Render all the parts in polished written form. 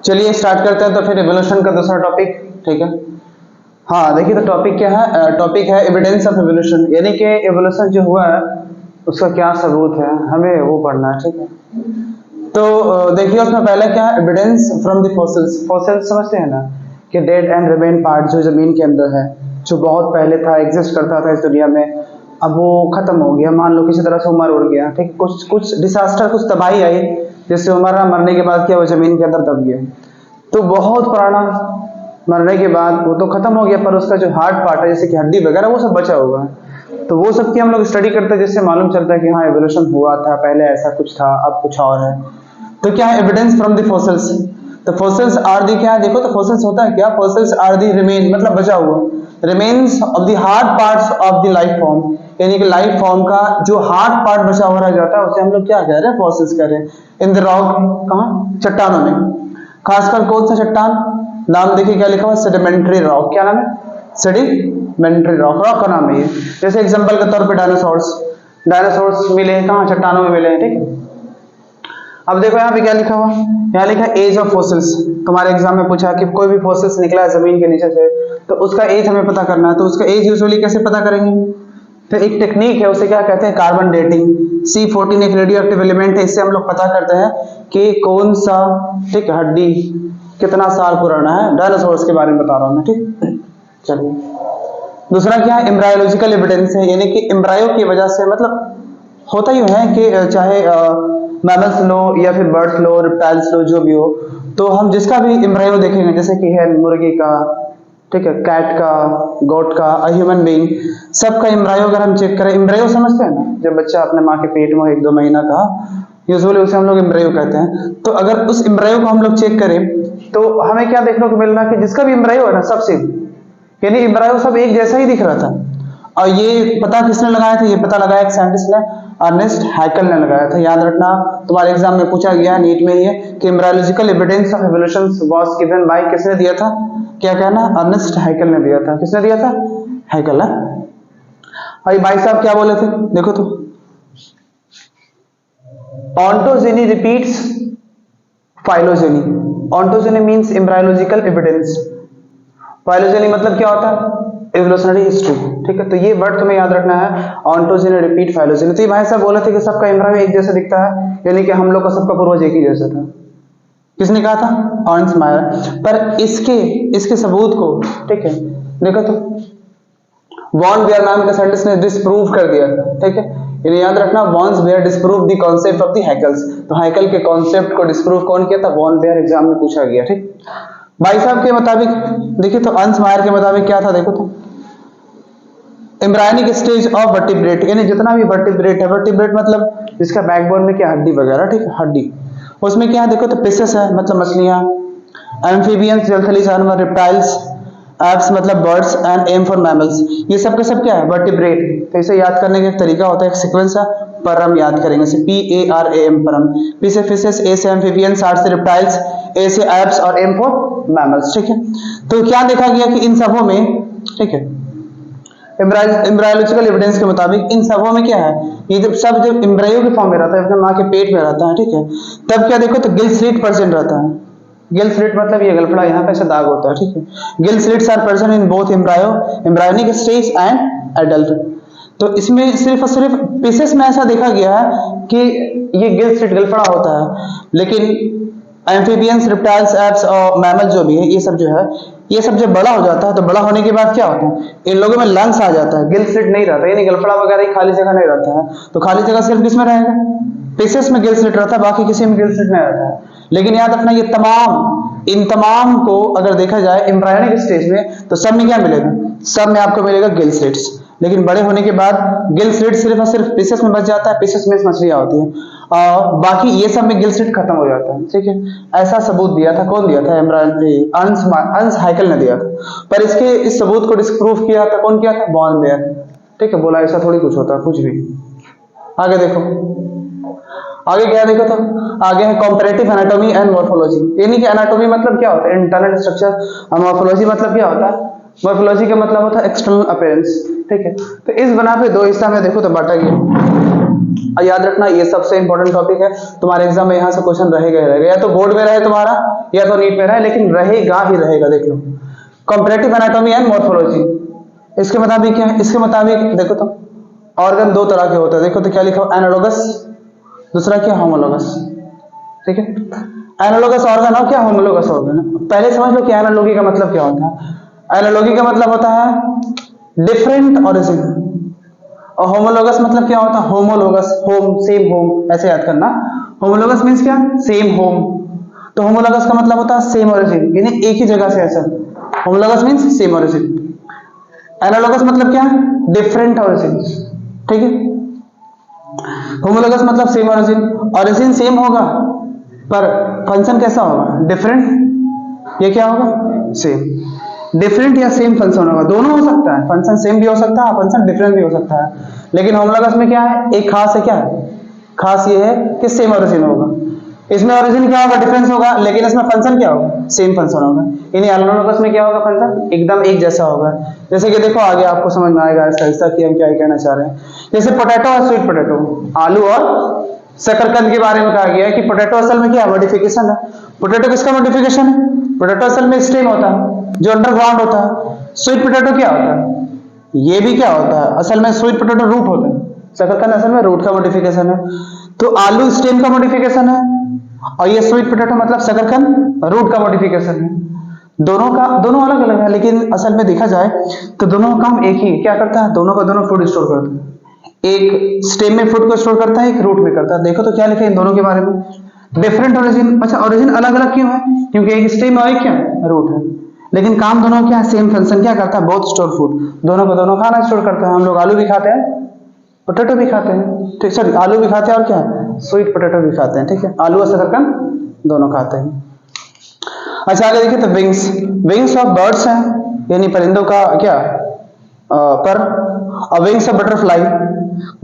चलिए स्टार्ट करते हैं तो फिर एवोल्यूशन का दूसरा टॉपिक। ठीक है, हाँ देखिए तो टॉपिक क्या है, टॉपिक है एविडेंस ऑफ एवोल्यूशन, यानी कि एवोल्यूशन जो हुआ है उसका क्या सबूत है, हमें वो पढ़ना है। ठीक है, तो देखिए उसमें पहले क्या है, evidence from the fossils. Fossils समझते हैं ना कि डेड एंड रिमेन पार्ट जो जमीन के अंदर है, जो बहुत पहले था, एग्जिस्ट करता था इस दुनिया में, अब वो खत्म हो गया। मान लो किसी तरह से उमर उड़ गया, ठीक, कुछ डिसास्टर, कुछ तबाही आई जिससे उमर मरने के बाद क्या वो जमीन के अंदर दब गया। तो बहुत पुराना मरने के बाद वो तो खत्म हो गया, पर उसका जो हार्ड पार्ट है जैसे कि हड्डी वगैरह वो सब बचा हुआ है। तो वो सब की हम लोग स्टडी करते हैं जिससे मालूम चलता है कि हाँ एवोल्यूशन हुआ था, पहले ऐसा कुछ था, अब कुछ और है। तो क्या है एविडेंस फ्रॉम द फॉसिल्स। तो फॉसिल्स आर दी क्या है, देखो तो फॉसिल्स होता है क्या, फॉसिल्स आर दी रिमेन मतलब बचा हुआ, remains of the hard parts of the life form, यानी कि लाइफ फॉर्म का जो हार्ड पार्ट बचा हुआ रह जाता है उसे हम लोग क्या कह रहे हैं, फॉसिल्स कह रहे हैं। इन द रॉक, कहाँ, चट्टानों में, खासकर कौन सा चट्टान, नाम देखिए क्या लिखा हुआ, सेडिमेंट्री रॉक। क्या नाम है, सेडिमेंट्री रॉक, रॉक का नाम है ये। जैसे एग्जांपल के तौर पे डायनासोर्स, डायनासोर्स मिले हैं कहाँ, चट्टानों में मिले हैं। ठीक है, अब देखो यहाँ पे क्या लिखा हुआ, यहाँ लिखा है एज ऑफ फॉसिल्स। तुम्हारे एग्जाम में पूछा कि कोई भी फॉसिल्स निकला है जमीन के नीचे से तो उसका एज हमें पता करना है, तो उसका एज यूजुअली कैसे पता करेंगे, तो एक टेक्निक है, उसे क्या कहते हैं, कार्बन डेटिंग। C14 एक रेडियो एक्टिव एलिमेंट है, इससे हम लोग पता करते हैं कि कौन सा, ठीक, हड्डी कितना साल पुराना है। डायनासोर्स के बारे में बता रहा हूं मैं। ठीक, चलिए दूसरा क्या है, एम्ब्रायोलॉजिकल एविडेंस है, यानी कि एम्ब्रायो की वजह से, मतलब होता ही है कि चाहे मैमल्स लो या फिर बर्ड्स लो, रिप्टाइल्स लो, जो भी हो, तो हम जिसका भी एम्ब्रायो देखेंगे, जैसे कि है मुर्गी का, ठीक है, कैट का, गोट का, ह्यूमन बीइंग, सबका एम्ब्रायो अगर हम चेक करें, एम्ब्रायो समझते हैं ना, जब बच्चा अपने माँ के पेट में 1-2 महीना का, यूजुअली उसे हम लोग एम्ब्रायो कहते हैं। तो अगर उस एम्ब्रायो को हम लोग चेक करें तो हमें क्या देखने को मिल रहा है कि जिसका भी एम्ब्रायो है ना, सब सेम, यानी एम्ब्रायो सब एक जैसा ही दिख रहा था। और ये पता किसने लगाया था, ये पता लगाया एक साइंटिस्ट ने, अर्नेस्ट हैकल ने लगाया था। याद रखना, तुम्हारे एग्जाम में पूछा गया, नीट में ही है कि embryological evidence of evolution was given by, किसने दिया था, क्या कहना, अर्नेस्ट हैकल ने दिया था। किसने दिया था, हैकल है। भाई भाई साहब क्या बोले थे, देखो तो, ontogeny repeats phylogeny. Ontogeny means embryological evidence, phylogeny मतलब क्या होता है, एवोल्यूशनरी हिस्ट्री। ठीक है, तो ये वर्ड तुम्हें याद रखना है, ऑन्टोजेनी रिपीट फाइलोजेनी। तो ये भाई साहब बोले थे कि सबका एम्ब्रायो एक जैसा दिखता है, यानी कि हम लोग का सबका पूर्वज एक ही जैसा था। किसने कहा था, अर्न्स्ट मायर। पर इसके सबूत को, ठीक है, देखो तो वॉन बेयर नाम के साइंटिस्ट ने डिस्प्रूव कर दिया था। ठीक है, यानी याद रखना, von Baer disprove the concept of the Haeckel's. तो हैकल के कॉन्सेप्ट को डिस्प्रूव कौन किया था, वॉन बेयर, एग्जाम में पूछा गया। ठीक, भाई साहब के मुताबिक देखिए तो, अर्न्स्ट मायर के मुताबिक क्या था, देखो तो, एम्ब्रायनिक स्टेज ऑफ वर्टिब्रेट, यानी जितना भी वर्टिब्रेट है, वर्टिब्रेट मतलब जिसका बैकबोन में क्या, हड्डी वगैरह, ठीक है, हड्डी, उसमें क्या है, देखो तो फिशेस है, मतलब मछलियां, एम्फीबियंस जलथली जानवर, रिप्टाइल्स, एप्स मतलब birds, and M for mammals, ये सब के सब क्या है, वर्टिब्रेट। तो इसे याद करने का एक तरीका होता है, एक सीक्वेंस है, परम याद करेंगे, जैसे PARAM परम, P से फिशेस, A से एम्फीबियंस, R से रिप्टाइल्स, A से एप्स और M फॉर मैमल्स। ठीक है, तो क्या देखा गया कि इन सबों में, ठीक है, एम्ब्रायोलॉजिकल एविडेंस के मुताबिक इन सबों में क्या है, ये जब एम्ब्रायो के फॉर्म में रहता है, अपने माँ के पेट में रहता है, ठीक है, तब क्या देखो तो गिल स्लिट प्रेजेंट रहता है। गिल स्लिट मतलब ये गलफड़ा, यहाँ पे ऐसा दाग होता है। ठीक है, gill slits are present in both embryonic stage and adult. तो इसमें सिर्फ और सिर्फ पीसेस में ऐसा देखा गया है कि ये गिल स्लिट गलफड़ा होता है, लेकिन एम्फीबियंस, रिप्टाइल्स, एप्स और मैमल जो भी है, ये सब जो है, ये सब जब बड़ा हो जाता है तो बड़ा होने के बाद क्या होता है, इन लोगों में लंग्स आ जाता है, गिल स्लिट नहीं रहता, यानी गलफड़ा वगैरह खाली जगह नहीं रहता है। तो खाली जगह सिर्फ किसमें रहेगा, पीसेस में गिल स्लिट रहता है, बाकी किसी में गिल स्लिट नहीं रहता है। लेकिन याद रखना, ये इन तमाम को अगर देखा जाए एम्ब्रायोनिक स्टेज में तो सब में क्या मिलेगा, सब में आपको मिलेगा गिल स्लिट्स। लेकिन बड़े होने के बाद गिल स्लिट सिर्फ और सिर्फ पीसेस में बच जाता है, पीसेस में मछलियां होती है, और बाकी ये सब में गिल स्लिट खत्म हो जाता है। ठीक है, ऐसा सबूत दिया था, कौन दिया था, अर्न्स्ट हैकल ने दिया था। पर इस सबूत को डिस्प्रूव किया था, कौन किया था, वॉन बेयर। ठीक है, बोला ऐसा थोड़ी कुछ होता है, कुछ भी। आगे देखो, आगे क्या देखो तो, आगे है कंपैरेटिव एनाटॉमी एंड मॉर्फोलॉजी, यानी कि एनाटॉमी मतलब क्या होता है, इंटरनल स्ट्रक्चर, और मॉर्फोलॉजी मतलब क्या होता है, मॉर्फोलॉजी का मतलब होता है एक्सटर्नल अपीयरेंस। ठीक है, तो इस बना पे 2 हिस्सा में देखो तो बांटा गया। और याद रखना ये सबसे इंपॉर्टेंट टॉपिक है, तुम्हारे एग्जाम में यहाँ से क्वेश्चन रहेगा ही रहेगा, या तो बोर्ड में रहे तुम्हारा या तो नीट में रहे, लेकिन रहेगा ही रहेगा। देख लो कंपैरेटिव एनाटॉमी एंड मॉर्फोलॉजी, इसके मुताबिक क्या है, इसके मुताबिक देखो तो ऑर्गन दो तरह के होते हैं। देखो तो क्या लिखा, एनालॉगस, दूसरा क्या होमोलॉगस। ठीक है, एनालॉगस ऑर्गन और क्या होमोलॉगस ऑर्गन। पहले समझ लो कि एनालॉगी का मतलब क्या होता है। एनालॉगी का मतलब होता है डिफरेंट ऑरिजिन, और होमोलॉगस मतलब क्या होता है, होमोलॉगस, होम, सेम होम, ऐसे याद करना। होमोलॉगस मींस क्या, सेम होम, तो होमोलॉगस का मतलब होता है सेम ऑरिजिन, यानी एक ही जगह से ऐसा। Homologous means same origin, analogous मतलब क्या, डिफरेंट ऑरिजिन। ठीक है, होमोलॉगस मतलब सेम ऑरिजिन, ऑरिजिन सेम होगा पर फंक्शन कैसा होगा, डिफरेंट। ये क्या होगा, सेम। डिफरेंट या सेम फंक्शन होगा, दोनों हो सकता है, फंक्शन सेम भी हो सकता है, फंक्शन डिफरेंट भी हो सकता है। लेकिन होमोलॉगस में क्या है, एक खास है, क्या है खास, ये है कि सेम ओरिजिन होगा। इसमें ओरिजिन क्या होगा, डिफरेंस होगा, लेकिन इसमें फंक्शन क्या होगा, सेम फंक्शन होगा। यानी एनालॉगस में क्या होगा, फंक्शन एकदम एक जैसा होगा। जैसे कि देखो आगे आपको समझ में आएगा ऐसा ऐसा कि हम क्या कहना चाह रहे हैं। जैसे पोटैटो और स्वीट पोटैटो, आलू और शकरकंद के बारे में कहा गया है कि पोटैटो असल में क्या मॉडिफिकेशन है। पोटैटो किसका मॉडिफिकेशन है, पोटैटो असल में स्टेम होता है जो अंडरग्राउंड होता है। स्वीट पोटैटो क्या होता है, ये भी क्या होता है, असल में स्वीट पोटैटो रूट होता है, शकरकंद असल में रूट का मॉडिफिकेशन है। तो आलू स्टेम का मॉडिफिकेशन है और ये स्वीट पोटैटो मतलब शकरकंद रूट का मॉडिफिकेशन है। दोनों अलग अलग है, लेकिन असल में देखा जाए तो दोनों का काम एक ही क्या करता है, दोनों का दोनों फूड स्टोर करता है। एक स्टेम में फूड को स्टोर करता है, एक रूट में करता है। देखो तो क्या लिखा है इन दोनों के बारे में, डिफरेंट ओरिजिन। अच्छा, ओरिजिन अलग अलग क्यों है, क्योंकि एक स्टेम और एक क्या रूट है, लेकिन काम दोनों क्या है, सेम फंक्शन क्या करता है, बोथ स्टोर फूड, दोनों को दोनों खाना स्टोर करता है। हम लोग आलू भी खाते हैं, पोटैटो भी खाते हैं, ठीक, सॉरी आलू भी खाते हैं और क्या स्वीट पोटैटो भी खाते हैं। ठीक है, आलू और शकरकंद दोनों खाते हैं। अच्छा आगे देखिए तो विंग्स, विंग्स ऑफ बर्ड्स हैं, यानी परिंदों का क्या पर, और विंग्स ऑफ बटरफ्लाई,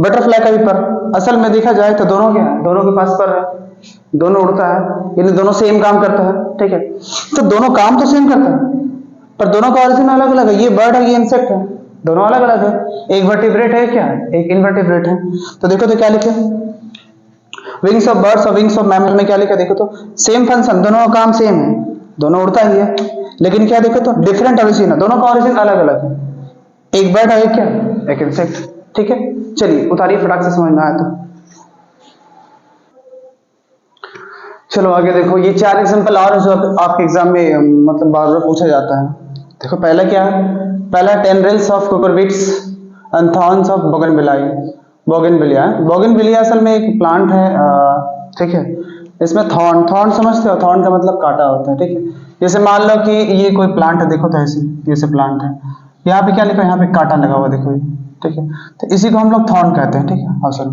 बटरफ्लाई का भी पर। असल में देखा जाए तो दोनों क्या है, दोनों के पास पर है, दोनों उड़ता है, यानी दोनों सेम काम करता है। ठीक है, तो दोनों काम तो सेम करता है पर दोनों का ओरिजिन अलग अलग है। ये बर्ड है, ये इंसेक्ट है, दोनों अलग अलग है। एक वर्टिब्रेट है, क्या है, एक इनवर्टिब्रेट है। तो देखो तो क्या लिखे, विंग्स ऑफ बर्ड्स और विंग्स ऑफ मैमल में क्या लिखा, देखो तो सेम फंक्शन, दोनों का काम सेम है, दोनों उड़ता ही है, लेकिन क्या देखो तो डिफरेंट ओरिजिन है, दोनों का ओरिजिन अलग अलग है। एक बर्ड है, एक क्या, एक इंसेक्ट। ठीक है, चलिए उतारिए फटाक से, समझ में आया तो। चलो आगे देखो, ये 4 एग्जांपल और जो आपके एग्जाम में मतलब बार बार पूछा जाता है। देखो पहला क्या है, पहला tendrils of cucurbits and thorns of bougainvillea, bougainvillea. Bougainvillea असल में एक प्लांट है, ठीक है, इसमें थॉर्न समझते हो, थॉर्न का मतलब कांटा होता है। ठीक है, जैसे मान लो कि ये कोई प्लांट है, देखो तो ऐसे जैसे प्लांट है, यहाँ पे क्या लिखा है, यहाँ पे कांटा लगा हुआ देखो ये। ठीक है, तो इसी को हम लोग थॉर्न कहते हैं। ठीक है, हाँ sir.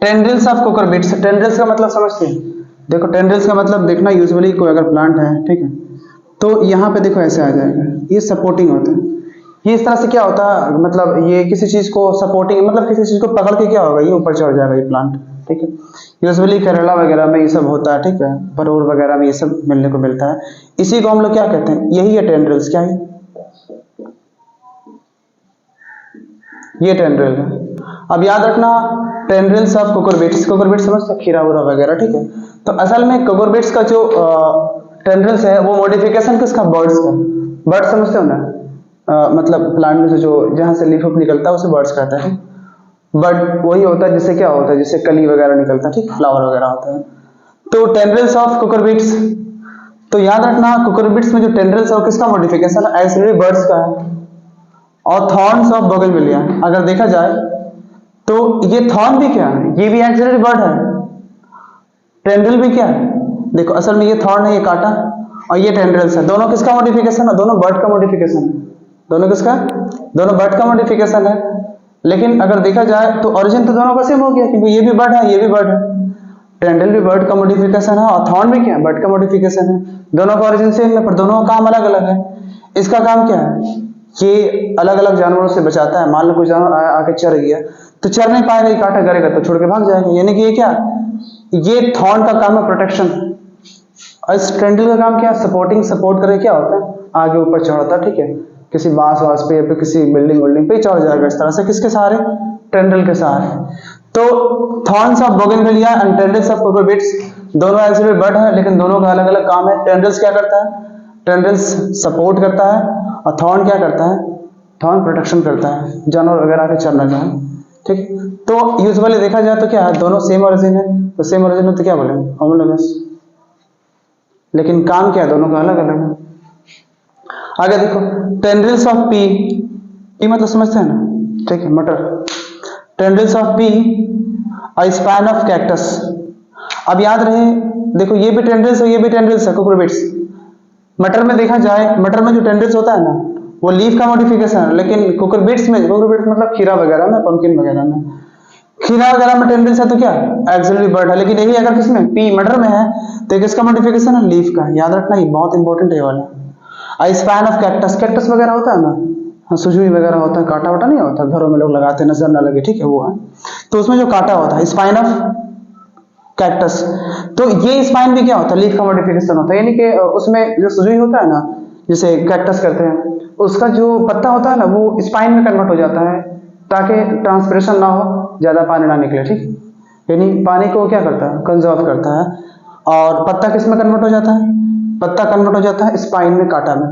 Tendrils of cucurbits, tendrils का मतलब समझते हैं, देखो टेंड्रिल्स का मतलब देखना, यूजुअली कोई अगर प्लांट है, ठीक है, तो यहाँ पे देखो ऐसे आ जाएगा, ये सपोर्टिंग होता है। ये इस तरह से क्या होता है, मतलब ये किसी चीज को सपोर्टिंग, मतलब किसी चीज को पकड़ के क्या होगा, ये ऊपर चढ़ जाएगा ये प्लांट। ठीक है, यूजुअली केरला वगैरह में ये सब होता है। ठीक है, परोर वगैरह में ये सब मिलने को मिलता है, इसी को हम लोग क्या कहते हैं, यही है टेंड्रिल्स। क्या है ये, टेंड्रिल है। अब याद रखना टेंड्रिल्स ऑफ कुकुरबिट्स, कुकुरबिट्स समझते हो, खीरा वूरा वगैरह। ठीक है, तो असल में कुकुरबिट्स का जो टेंड्रिल्स है वो मॉडिफिकेशन किसका, बर्ड्स का। बर्ड समझते हो ना, मतलब प्लांट में से जो जहां से लीफ निकलता है उसे बर्ड्स कहते हैं। बर्ड वही होता है जिससे क्या होता है, जिससे कली वगैरह निकलता है, ठीक, फ्लावर वगैरह होता है। तो टेंड्रिल्स ऑफ कुकुरबिट्स, तो याद रखना कुकुरबिट्स में जो टेंड्रिल्स है वो किसका मॉडिफिकेशन है, एक्चुअली बर्ड्स का है। और थॉर्न्स ऑफ बोगनविलिया, अगर देखा जाए तो ये थॉर्न भी क्या है, ये भी एक्चुअली बर्ड है, टेंड्रिल भी क्या है, देखो असल में ये थॉर्न है, ये कांटा, और ये टेंड्रिल्स है। दोनों किसका मॉडिफिकेशन है, दोनों बर्ड का मॉडिफिकेशन है। दोनों किसका, दोनों बर्ड का मॉडिफिकेशन है। लेकिन अगर देखा जाए तो ओरिजिन तो दोनों का सेम हो गया, क्योंकि ये भी बर्ड है, ये भी बर्ड है। टेंड्रिल भी बर्ड का मॉडिफिकेशन है और थॉर्न भी क्या है, बर्ड का मॉडिफिकेशन है। दोनों का ओरिजिन सेम है पर दोनों का काम अलग अलग है। इसका काम क्या है, ये अलग अलग जानवरों से बचाता है। मान लो कोई जानवर आके चढ़ गया तो चढ़ नहीं पाएगा, ये कांटा करेगा तो छोड़ के भाग जाएगा। यानी कि ये क्या, ये थॉर्न का काम है प्रोटेक्शन, और इस टेंड्रिल का काम क्या है, सपोर्टिंग, सपोर्ट करके क्या होता है, आगे ऊपर चढ़ता है। ठीक है, किसी बांस वास पे या फिर किसी बिल्डिंग पे चढ़ जाएगा इस तरह से, किसके सहारे, टेंड्रिल के सहारे। तो thorns of bougainvillea and tendrils of cucurbits दोनों एक्चुअली बर्ड है, लेकिन दोनों का अलग अलग काम है। टेंड्रिल्स क्या करता है? टेंड्रिल्स सपोर्ट करता है, और थॉर्न क्या करता है? थॉर्न प्रोटेक्शन करता है जानवर वगैरह के चरने का। ठीक, तो यूजुअली देखा जाए तो क्या है, दोनों सेम ओरिजिन है, तो सेम ओरिजिन में तो क्या बोलेंगे? होमोलोगस। लेकिन काम क्या है दोनों का? अलग अलग है। आगे देखो, टेंड्रिल्स ऑफ पी, पी मतलब समझते हैं ना? ठीक है, मटर। Tendrils of P, a spine of cactus. अब याद रहे, देखो ये भी टेंड्रिल्स है, ये भी टेंड्रिल्स है, कुकुरबिट्स। मटर में देखा जाए, मटर में जो टेंड्रिल्स होता है ना, वो लीफ का मॉडिफिकेशन है, लेकिन कुकुरबिट्स में, कुकुरबिट्स मतलब खीरा वगैरह में, पंपकिन वगैरह में, खीरा वगैरह में टेंड्रिल्स है तो क्या एक्सिलरी बर्ड है। लेकिन यही अगर किसमें, पी मटर में है, तो ये किसका मॉडिफिकेशन है? लीफ का। याद रखना, ये बहुत इंपॉर्टेंट है वाला। आई स्पाइन ऑफ कैक्टस, कैक्टस वगैरह होता है ना, हाँ, सुजुई वगैरह होता है, कांटा वाटा नहीं होता, घरों में लोग लगाते हैं नजर ना लगे, ठीक है, वो है। तो उसमें जो कांटा होता है, स्पाइन ऑफ कैक्टस, तो ये स्पाइन भी क्या होता है? लीफ का मॉडिफिकेशन होता है। यानी कि उसमें जो सुजुई होता है ना, जिसे कैक्टस कहते हैं, उसका जो पत्ता होता है ना, वो स्पाइन में कन्वर्ट हो जाता है, ताकि ट्रांसपिरेशन ना हो, ज्यादा पानी ना निकले। ठीक, यानी पानी को क्या करता है? कंजर्व करता है। और पत्ता किस में कन्वर्ट हो जाता है? पत्ता कन्वर्ट हो जाता है स्पाइन में, कांटा में।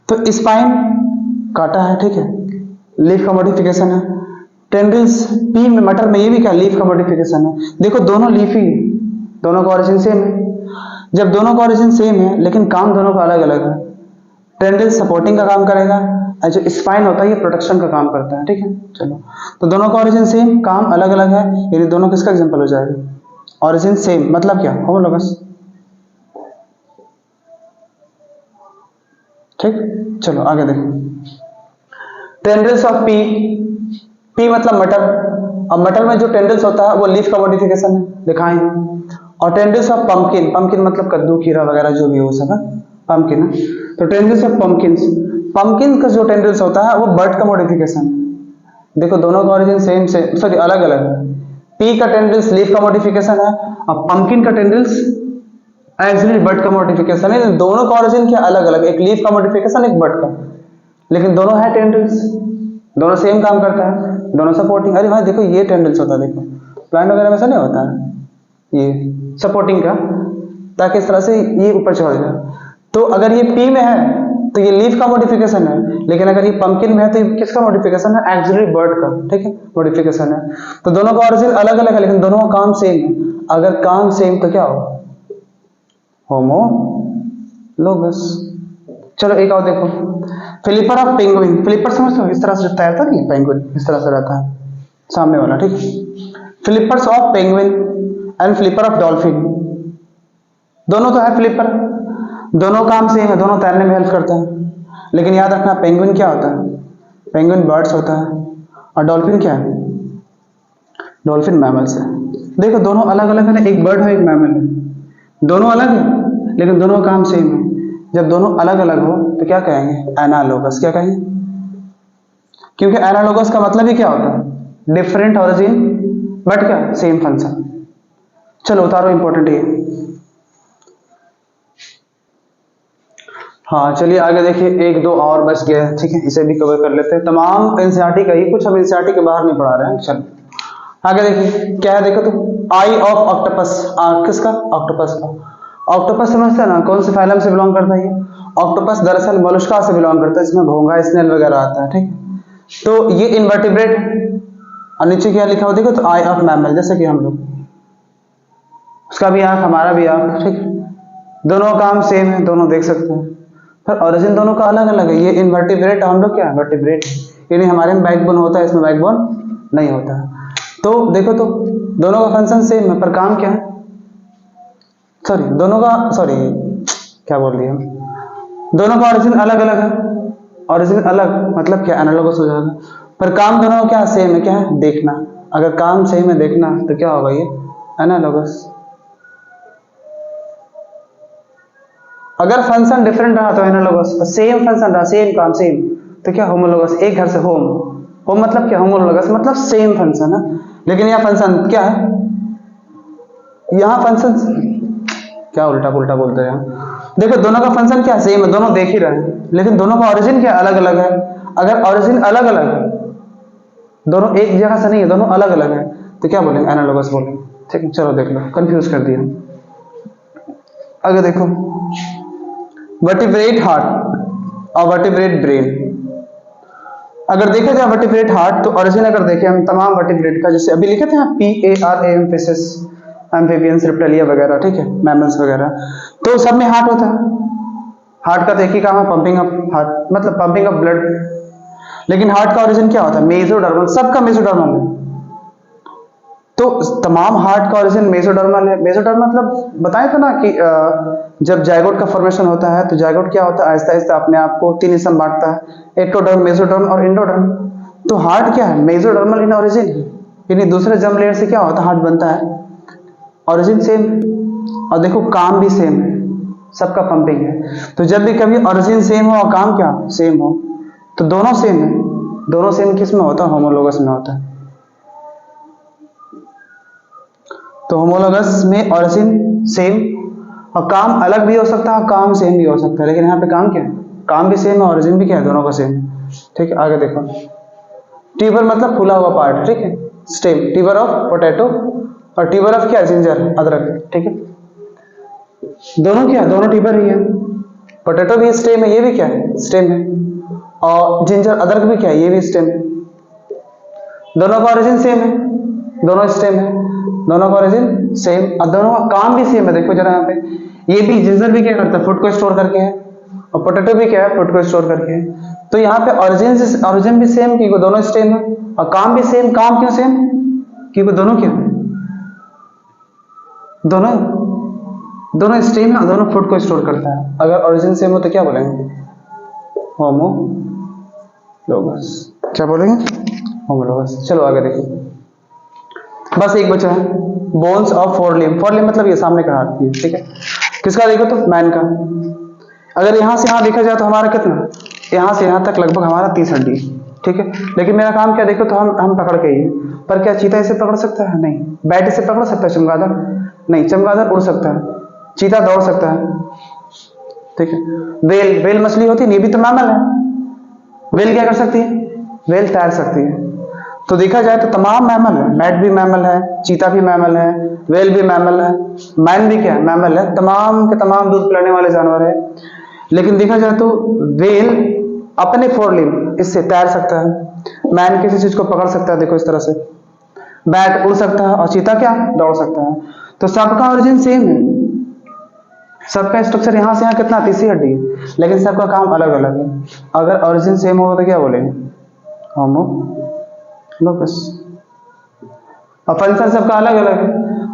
तो स्पाइन कांटा है, ठीक है, लीफ का मॉडिफिकेशन है। टेंड्रिल्स पी में, मटर में, ये भी क्या लीफ का मॉडिफिकेशन है। देखो दोनों लीफी है, दोनों का ओरिजिन सेम है। जब दोनों का ओरिजिन सेम है, लेकिन काम दोनों का अलग अलग है। टेंड्रिल सपोर्टिंग का काम करेगा, और जो स्पाइन होता है ये प्रोटेक्शन का काम करता है। ठीक है, चलो, तो दोनों का ओरिजिन सेम, काम अलग अलग है, यानी दोनों किसका एग्जांपल हो जाएगा? ओरिजिन सेम मतलब क्या? होमोलोगस। ठीक, चलो आगे देखो। टेंड्रिल्स ऑफ पी, पी मतलब मटर, और मटर में जो टेंड्रिल्स होता है वो लीफ का मॉडिफिकेशन है, दिखाएं। और टेंड्रिल्स ऑफ पंपकिन, पंपकिन मतलब कद्दू, खीरा वगैरह जो भी हो सब है, पंपकिन है। तो टेंड्रिल्स ऑफ पंपकिन्स, पंपकिन का जो टेंड्रिल्स होता है वो बर्ड का मॉडिफिकेशन है। देखो दोनों का ओरिजिन सेम से, सॉरी अलग अलग है। पी का टेंड्रिल्स लीफ का मॉडिफिकेशन है, और पंपकिन का टेंड्रिल्स एक्चुअली बर्ड का मॉडिफिकेशन है। दोनों का ओरिजिन क्या अलग अलग, एक लीफ का मॉडिफिकेशन, एक बर्ड का, लेकिन दोनों है टेंड्रिल्स, दोनों सेम काम करता है, दोनों सपोर्टिंग। अरे भाई देखो ये टेंड्रिल्स होता है, देखो प्लांट वगैरह में ऐसा नहीं होता है, ये सपोर्टिंग का, ताकि इस तरह से ये ऊपर चढ़ जाए। तो अगर ये पी में है तो ये लीफ का मॉडिफिकेशन है, लेकिन अगर ये पंपकिन में है तो ये किसका मॉडिफिकेशन है? एक्सिलरी बर्ड का। ठीक है, मॉडिफिकेशन है। तो दोनों का ओरिजिन अलग अलग है, लेकिन दोनों का काम सेम है। अगर काम सेम तो क्या होगा? होमोलोगस। चलो एक और देखो, फ्लिपर ऑफ पेंगुइन। फ्लिपर समझते हो? इस तरह से तैरता नहीं पेंगुइन, इस तरह से रहता है सामने वाला। ठीक है, flippers of penguin and flipper of dolphin, दोनों तो है फ्लिपर, दोनों काम सेम है, दोनों तैरने में हेल्प करते हैं। लेकिन याद रखना, पेंगुइन क्या होता है? पेंगुइन बर्ड्स होता है, और डॉल्फिन क्या है? डॉल्फिन मैमल्स है। देखो दोनों अलग अलग है ना, एक बर्ड है एक मैमल है, दोनों अलग है लेकिन दोनों काम सेम है। जब दोनों अलग अलग हो तो क्या कहेंगे? एनालोगस। क्या कहेंगे? क्योंकि एनालोगस का मतलब ही क्या होता है? डिफरेंट ओरिजिन बट क्या सेम फंक्शन। चलो उतारो, इंपॉर्टेंट है। हाँ चलिए आगे देखिए, एक दो और बच गया है, ठीक है, इसे भी कवर कर लेते हैं। तमाम एनसीईआरटी का ही, कुछ हम एनसीईआरटी के बाहर नहीं पढ़ा रहे हैं। चलो आगे देखिए क्या है, देखो तो आई ऑफ ऑक्टोपस, किसका? ऑक्टोपस का। ऑक्टोपस समझते हैं ना, कौन से फाइलम से बिलोंग करता है ये? ऑक्टोपस दरअसल मोलस्का से बिलोंग करता है, इसमें घोंघा, स्नेल वगैरह आता है। ठीक, तो ये इनवर्टिब्रेट। और नीचे क्या लिखा हुआ देखो तो आई ऑफ मैमल, जैसे कि हम लोग, उसका भी आंख, हमारा भी आंख। ठीक, दोनों काम सेम है, दोनों देख सकते हैं, पर ओरिजिन दोनों का अलग अलग है। ये इनवर्टिब्रेट, हम लोग क्या वर्टिब्रेट, यानी हमारे में बैकबोन होता है, इसमें बैकबोन नहीं होता है। तो देखो तो दोनों का फंक्शन सेम है, पर काम क्या है? सॉरी दोनों का, सॉरी क्या बोल रही है, दोनों का ओरिजिन अलग अलग है। ओरिजिन अलग मतलब क्या? एनालॉगस हो जाएगा, पर काम दोनों क्या सेम है? क्या है? देखना। अगर काम सेम है, देखना, तो क्या होगा? ये एनालॉगस। अगर फंक्शन डिफरेंट रहा तो एनालॉगस, सेम फंक्शन रहा, सेम काम सेम, तो क्या? होमोलोगस। एक घर से होम, होम मतलब क्या? होमोलोगस मतलब सेम फंक्शन है। लेकिन यहाँ फंक्शन क्या है? यहाँ फंक्शन क्या उल्टा पुल्टा बोलते हैं। देखो दोनों का फंक्शन क्या सेम है, दोनों देख ही रहे हैं, लेकिन दोनों का ओरिजिन क्या अलग अलग है। अगर ओरिजिन अलग अलग है, दोनों एक जगह से नहीं है, दोनों अलग अलग है, तो क्या बोलेंगे, एनालॉगस बोलेंगे। ठीक है, चलो देख लो, कंफ्यूज कर दिया। आगे देखो, वर्टिब्रेट हार्ट और वर्टिब्रेट ब्रेन। अगर देखा जाए वर्टिब्रेट हार्ट, तो ओरिजिन अगर देखें हम तमाम वर्टिब्रेट का, जैसे अभी लिखे थे PARAM, फिशेस, एम्फीबियंस, रिप्टाइलिया वगैरह, ठीक है, मैमल्स वगैरह, तो सब में हार्ट होता है। हार्ट का तो एक ही काम है, पंपिंग अप हार्ट, मतलब पंपिंग अप ब्लड। लेकिन हार्ट का ओरिजिन क्या होता है, मेसोडर्मल, सबका मेसोडर्मल है। तो तमाम हार्ट का ओरिजिन मेसोडर्मल है। मेसोडर्मल मतलब बताएं तो ना कि जब जायगोट का फॉर्मेशन होता है, तो जायगोट क्या होता है, आहिस्ता आहिस्ता अपने आप को 3 हिस्सा में बांटता है, एक्टोडर्म, मेसोडर्म और एंडोडर्म। तो हार्ट क्या है, मेसोडर्मल इन ओरिजिन है, यानी दूसरे जर्म लेयर से क्या होता है, हार्ट बनता है। ओरिजिन सेम, और देखो काम भी सेम है, सबका पंपिंग है। तो जब भी कभी ओरिजिन सेम हो और काम क्या सेम हो, तो दोनों सेम है। दोनों सेम किस में होता है, होमोलोगस में होता है। तो होमोलोगस में ओरिजिन सेम और काम अलग भी हो सकता है, काम सेम भी हो सकता है, लेकिन यहाँ पे काम क्या है, काम भी सेम है, ओरिजिन भी क्या है, दोनों का सेम है। ठीक है, आगे देखो, ट्यूबर मतलब फूला हुआ पार्ट, ठीक है, स्टेम, ट्यूबर ऑफ पोटैटो, और ट्यूबर ऑफ क्या, जिंजर, अदरक। ठीक है, दोनों क्या, दोनों ट्यूबर ही है। पोटैटो भी स्टेम है, ये भी क्या है, स्टेम है, और जिंजर, अदरक भी क्या है, ये भी स्टेम है। दोनों का ओरिजिन सेम है, दोनों स्टेम है, दोनों का ओरिजिन सेम, और दोनों का काम भी सेम है। देखो जरा यहाँ पे, ये भी जिंजर भी क्या करता है, फूड को स्टोर करके है, और पोटैटो भी क्या है, फूड को स्टोर करके है। तो यहाँ पे ओरिजिन भी सेम, क्योंकि दोनों स्टेम है, और काम भी सेम। काम क्यों सेम, क्योंकि दोनों क्या, दोनों दोनों स्टेम है, दोनों फूड को स्टोर करता है। अगर ओरिजिन सेम हो तो क्या बोलेंगे, होमोलोगस। क्या बोलेंगे, होमोलोगस। चलो आगे देखो, बस एक बचा है, bones of four limb. Four limb मतलब ये सामने का हाथ, ये ठीक है, किसका देखो तो, मैन का। अगर यहां से यहां देखा जाए तो हमारा कितना, यहां से यहां तक लगभग हमारा 30 हड्डी, ठीक है। लेकिन मेरा काम क्या, देखो तो हम पकड़ के ही है, पर क्या चीता इसे पकड़ सकता है, नहीं। बैट इसे पकड़ सकता है, चमगादड़ नहीं, चमगादड़ उड़ सकता है, चीता दौड़ सकता है, ठीक है। वेल, वेल मछली होती है, ये भी तो मैमल है। वेल क्या कर सकती है, वेल तैर सकती है। तो देखा जाए तो तमाम मैमल है, मैट भी मैमल है, चीता भी मैमल है, वेल भी मैमल है, मैन भी क्या है, मैमल है। तमाम के तमाम दूध पिलाने वाले जानवर है। लेकिन देखा जाए तो वेल अपने फोर लिम्ब इससे तैर सकता है, मैन किसी चीज को पकड़ सकता है, देखो इस तरह से, बैट उड़ सकता है, और चीता क्या, दौड़ सकता है। तो सबका ओरिजिन सेम है, सबका स्ट्रक्चर यहां से यहां कितना, 30 हड्डी है, लेकिन सबका काम अलग अलग है। अगर ओरिजिन सेम होगा तो क्या बोलेंगे, होमोलोगस। और फंक्शन सबका अलग अलग है।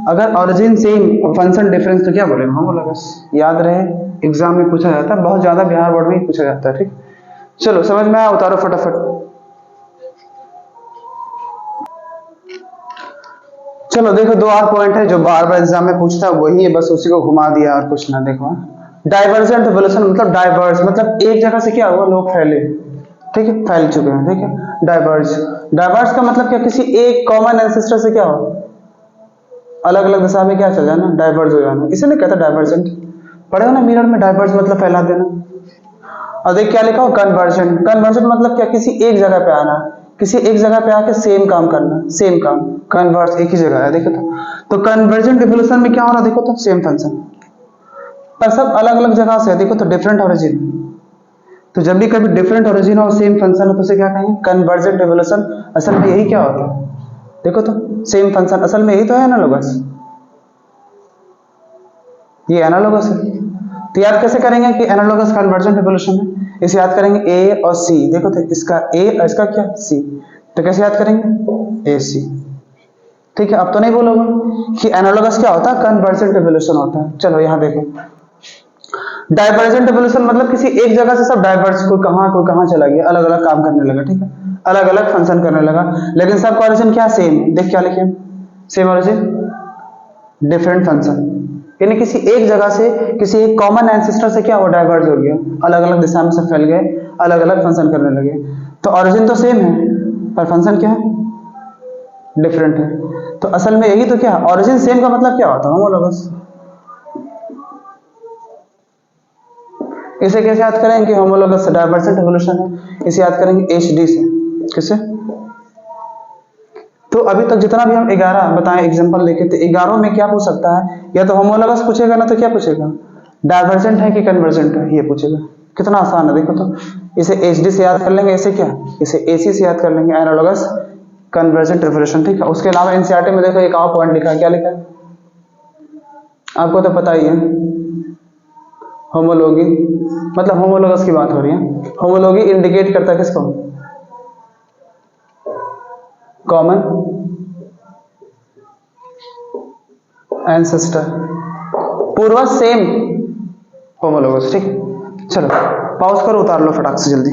अगर ओरिजिन सेम और फंक्शन डिफरेंस तो क्या बोलेंगे, होमोलोगस। याद रहे, एग्जाम में पूछा जाता है, बहुत ज्यादा बिहार बोर्ड में ही पूछा जाता है। ठीक, चलो समझ में आया, उतारो फटाफट। चलो देखो, दो और पॉइंट है जो बार बार एग्जाम में पूछता है, वही है, बस उसी को घुमा दिया और कुछ ना। देखो, डाइवर्जेंट एवोल्यूशन मतलब डाइवर्स मतलब एक जगह से क्या हुआ, लोग फैले, ठीक है, फैल चुके हैं, ठीक है। डाइवर्स, डाइवर्स का मतलब क्या, किसी एक कॉमन एंसेस्टर से क्या हो, अलग अलग दिशा में क्या चल जाना, डाइवर्स हो जाना, इसे नहीं कहता डाइवर्जेंट। पढ़े हो ना मिरर में, डाइवर्स मतलब फैला देना। और देख क्या लिखा हो, कन्वर्जेंट। कन्वर्जेंट मतलब क्या, किसी एक जगह पे आना, किसी एक जगह पे आके सेम काम करना, सेम काम। कन्वर्स एक ही जगह है, देखो तो कन्वर्जेंट इवोल्यूशन में क्या हो रहा है, देखो तो सेम फंक्शन, पर सब अलग अलग जगह से है, देखो तो डिफरेंट ओरिजिन। तो जब भी कभी डिफरेंट ओरिजिन और सेम फंक्शन हो तो उसे क्या कहेंगे, कन्वर्जेंट इवोल्यूशन। असल में यही क्या होता है, देखो तो सेम फंक्शन, असल में यही तो है एनालॉगस, ये एनालॉगस है। तो याद कैसे करेंगे कि एनालॉगस कन्वर्जेंट इवोल्यूशन है, इसे याद करेंगे ए और सी। देखो तो इसका ए और इसका क्या, सी। तो कैसे याद करेंगे, ए सी, ठीक है। अब तो नहीं बोलोगे कि एनालॉगस क्या होता है, कन्वर्जेंट इवोल्यूशन होता है। चलो यहां देखो, डाइवर्जेंट इवोल्यूशन मतलब किसी एक जगह से सब डाइवर्स, कोई कहां चला गया, अलग अलग काम करने लगा, ठीक है, अलग अलग फंक्शन करने लगा, लेकिन सबका ओरिजिन क्या, सेम। देख क्या लिखे, सेम ओरिजिन डिफरेंट फंक्शन, यानी किसी एक जगह से, किसी एक कॉमन एंसेस्टर से क्या हो, डाइवर्ज हो गया, अलग अलग दिशा में सब फैल गए, अलग अलग फंक्शन करने लगे। तो ओरिजिन तो सेम है, पर फंक्शन क्या है, डिफरेंट है। तो असल में यही तो क्या, ओरिजिन सेम का मतलब क्या होता है, होमोलोगस। इसे कैसे याद करेंगे कि होमोलोगस डाइवर्जेंट इवोल्यूशन है, इसे याद करेंगे एचडी से। किसे, तो अभी तक जितना भी हम 11 बताएं एग्जांपल लेके, तो 11 में क्या पूछ सकता है, या तो होमोलॉगस पूछेगा ना, तो क्या पूछेगा, डाइवर्जेंट है कि कन्वर्जेंट है, ये पूछेगा। कितना आसान है देखो तो। इसे एच डी से याद कर लेंगे, इसे क्या, इसे एसी से याद कर लेंगे, एनालॉगस कन्वर्जेंट रिवोल्यूशन, ठीक है। उसके अलावा एनसीईआरटी में देखो एक और पॉइंट लिखा है, क्या लिखा है आपको तो पता ही है, होमोलॉगी, मतलब होमोलॉगस की बात हो रही है। होमोलॉगी इंडिकेट करता है किसको, कॉमन एंसेस्टर, पूर्वज सेम होमोलॉगस, ठीक है। चलो पॉज करो, उतार लो फटाक से जल्दी।